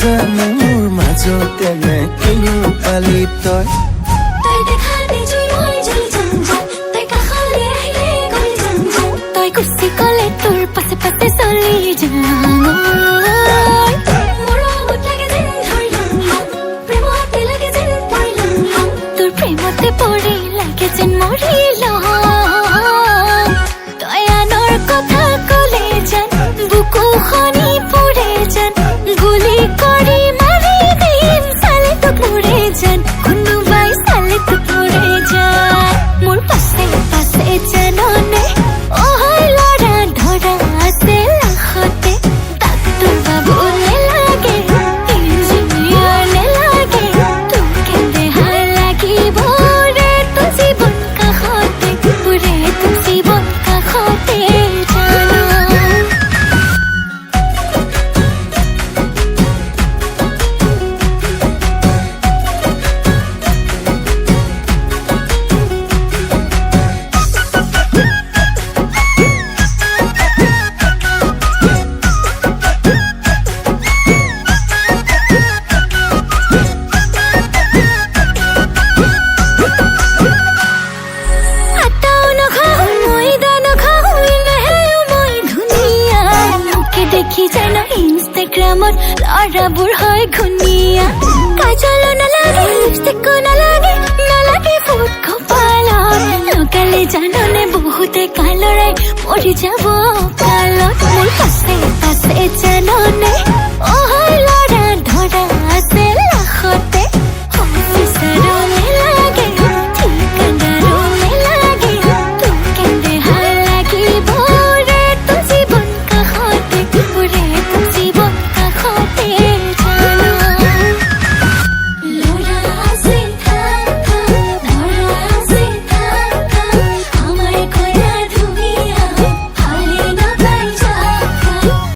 নাজানো মোৰ মাজত এনে কিনো পালি তই কুচি কলে তোৰ পাছে পাছে চলি তোৰ প্ৰেমতে পৰি লাগে যেন মৰিল তই আনৰ কথা কলে যেন বুকু খনি পুৰে যেন গুলি কৰি মাৰি দিম চালে তো পুৰে যেন কোনোবাই চালে তো পুৰে যেন মোৰ পাছে পাছে জাননে ইনষ্টাগ্ৰামত ল'ৰাবোৰ হয় ঘুনীয়া কাজল নালাগে লিপষ্টিকো নালাগে নালাগে ফুট কপালত লগালে জাননে বহুতে কালৰাই মৰি যাব কালত মোৰ পাছে পাছে জাননে